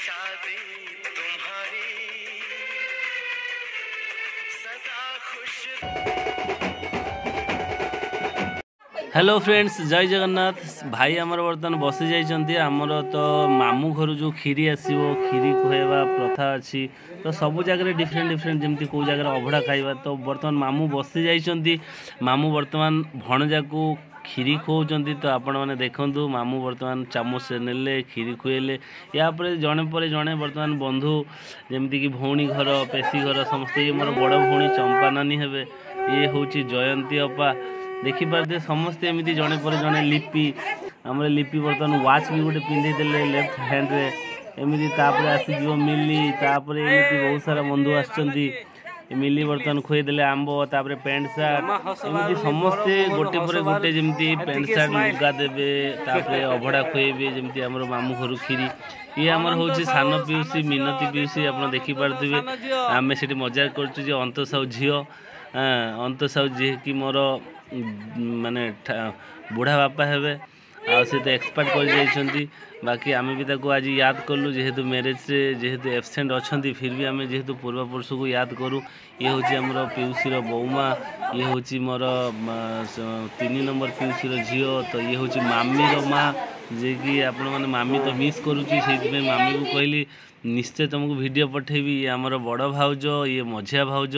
शादी तुम्हारी सदा खुश। हेलो फ्रेंड्स, जय जगन्नाथ। भाई आमर बर्तमान बसी जाइछन्ती। आमर तो मामू घर जो खीरी आसीबो, खीरी खुएबा प्रथा अच्छी। तो सबू जगह डिफरेंट जमती कौ जगह अभड़ा खाइबा। तो बर्तमान मामू बसी जाइछन्ती। मामू बर्तमान भणजा को खीरी खुआउछन्ती। तो आपण माने देखंतु मामू बर्तमान चामच नेले खीरी खुएले। या पर जणे जणे बर्तमान बंधु जमती कि भौणी घर, पेशी घर समस्ते। ये मोर बड़ भौणी चंपा नानी हेबे। ये होची जयंती अपा। देखिपारे समस्ते एमती जड़े पर जड़े लिपि आम लिपि बर्तमान वाच भी गोटे पिंधे देले लेफ्ट हैंड रे। एमती आसीज मिली तापर एमती बहुत सारा बंधु आछंती। मिली बर्तमान खुएदेले आंब तापर पैंट सार्ट एमती समस्ते गोटे पर गोटे जमती पैंट सार्ट लुगा देवे तापर अभड़ा खुएबे जमती आमर मामू घर खीरी। ये आमर होची सान पिउसी मिनती पिउसी। आप देखिपारे आम से मजाक करछु जे अंत साहू झील अंत साहू जी कि मोर माने बुढ़ा बापा हेबे आ से तो एक्सपर्ट कर जाइछन्ती। बाकी आमे भी ताको आज याद कलु जेहेतु मैरिज से जेहेतु एब्सेंट अछन्ती फिर भी आमे जेहेतु पूर्वपुरुष को याद करूँ। ये होची हमर पिउसी रो बौमा, ये होची मोर 3 नंबर पिउसी रो झियो। तो ये होची मामी रो माँ जे कि आपण माने मामी तो मिस करूची सेइथिमे मामी को कहली निश्चय तुमको वीडियो पठेबी। ये हमर बड़ भाउज, ये मझिया भाउज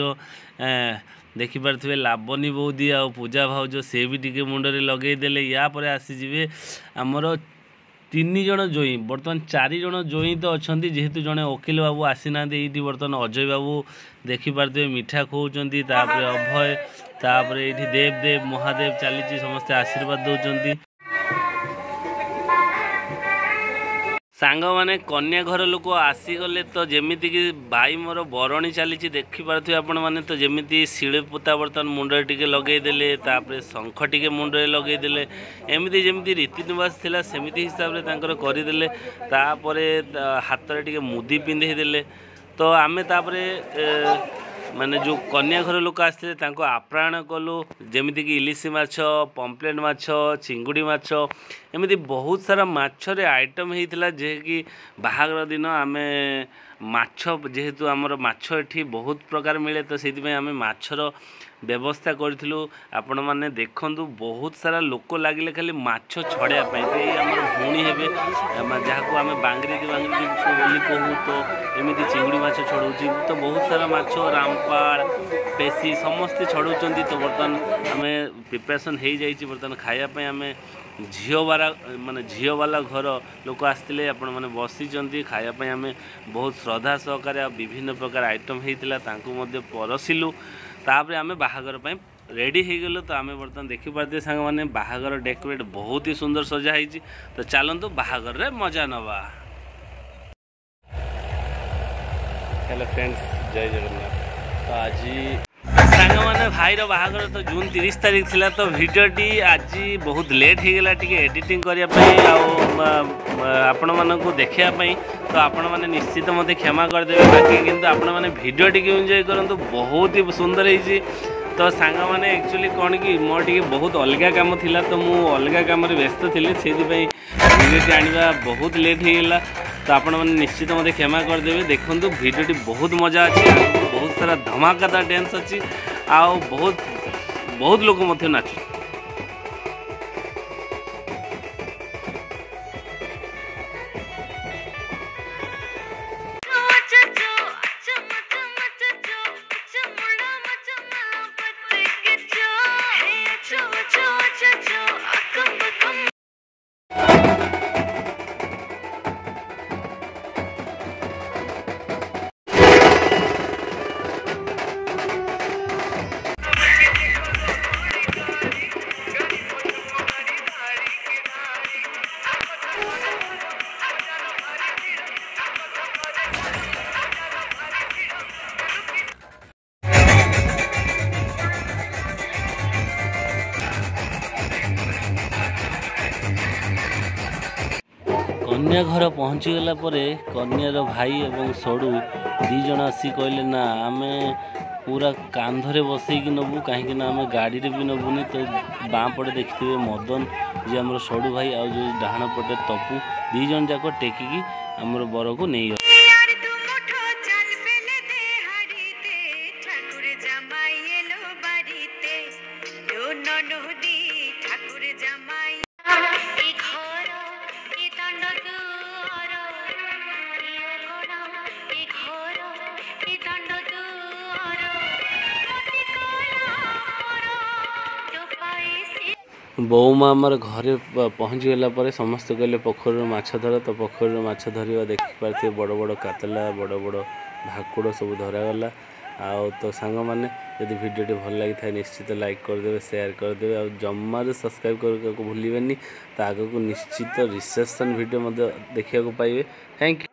देखिपारे लाबनी बौदी आ पूजा भाउज से भी टिके मुंडरे लगेदेले। या पर आसीजे आमर 3 जण जोई बर्तमान 4 जण जोई तो अच्छा जेहेतु जड़े वकिल बाबू आसी ना ये बर्तमान अजय बाबू देखिपारे मिठा खुआउछन्ती तापर अभय तापर ये देव देव महादेव चली समस्ते आशीर्वाद दौरान। सांग माने कन्या घर लोक आसीगले तो जमीती कि भाई मोर बरणी चली देखिपे आपण मैंने तो जमीती शिलपोता बर्तमान मुंडे टिके लगेदेले तापर शंख टिके मुंडे लगेदेले एमती जमी रीति निवास थिला सेमिति हिसाब से करदेले। तापर हाथ में टिके मुदी पिंधेदेले। तो आमे तापरे माने जो कन्या घर लोक आसते आप्राण कलु जमीती कि इलिशी माछ, पम्पलेट माछ, चिंगुड़ी माछ एमती बहुत सारा माछरे आइटम होता जे कि बाहागर दिन आमे माछ जेहेतु आमर माछ एठी बहुत प्रकार मिले। तो से आम माछर व्यवस्था करूँ। आपण मैंने देखु बहुत सारा लोक लगिले खाली माछ छड़ाई। तो ये आम भौणी हे जहाँ को आम बांगरी बोली कहूँ। तो एमती चिंगुड़ी माछ छड़ाऊँ तो बहुत सारा माछ रामपाड़ पेशी समस्ते छड़ाऊँ। तो बर्तमान आम प्रिपरेसन हो जाइए बर्तमान खायापी आम झीवाला माने झीवाला घर लोक आसते आपण मैंने बसी खायापी आम बहुत श्रद्धा सहकारे विभिन्न प्रकार आइटम होता परसिलु। तापर आम बाहागर रेडी हो गलु। तो आम बर्तमान देखिपारे सांग मैंने बाहागर डेकोरेट बहुत ही सुंदर सजा होती। तो चलतु बाहागर रे मजा नवा। हेलो फ्रेंड्स, जय जगन्नाथ। तो आज सांग मैंने भाईर बाहागर तो जून 30 तारीख थिला। तो भिडियोटी आज बहुत लेट हो गला टिके एडिटिंग करने आपण मानक देखापी। तो आपण मैंने निश्चित मत क्षमा करदेवे। बाकी किंतु आपण मैंने भिडियो टी एंजॉय करूँ बहुत ही सुंदर होती। तो सांग मैंने एक्चुअली कौन कि मोर टी बहुत अलग काम थिला। तो मु अलग काम व्यस्त थी से भिडियो आने बहुत लेट हो गला। तो आपण मैंने निश्चित मत क्षमा करदेवे। देखो भिडियोटी बहुत मजा अच्छी, बहुत सारा धमाकादार डांस अच्छी आ बहुत लोग नाच। कन्या घर पहुँचीगला कन्यार भाई और सड़ू दीज आसी कहले ना आम पूरा कांधरे बसईक नबू कहीं आम गाड़ी भी नबुनी। तो बाँ पटे देखिए मदन जी आम सड़ू भाई आ जो डाण पटे तपू दीज जाक टेकिकी आमर बर को नहीं ବୋଉମା ଆମର ଘରେ ପହଞ୍ଚିଗଲା ପରେ ସମସ୍ତେ କହିଲେ ପୋଖରୀରୁ ମାଛ ଧର। ତ ପୋଖରୀରୁ ମାଛ ଧରିବା ଦେଖିପାରୁଥିବେ, ବଡ଼ ବଡ଼ କାତଲା, ବଡ଼ ବଡ଼ ଭାକୁଡ଼ ସବୁ ଧରାଗଲା। ଆଉ ତ ସାଙ୍ଗମାନେ ଯଦି ଭିଡ଼ିଓଟି ଭଲ ଲାଗିଥାଏ ନିଶ୍ଚିତ ଲାଇକ୍ କରିଦେବେ, ସେୟାର କରିଦେବେ, ଆଉ ଜମାରୁ ସବସ୍କ୍ରାଇବ୍ କରିବାକୁ ଭୁଲିବେନି। ତ ଆଗକୁ ନିଶ୍ଚିତ ରିସେପସନ୍ ଭିଡ଼ିଓ ମଧ୍ୟ ଦେଖିବାକୁ ପାଇବେ। Thank you.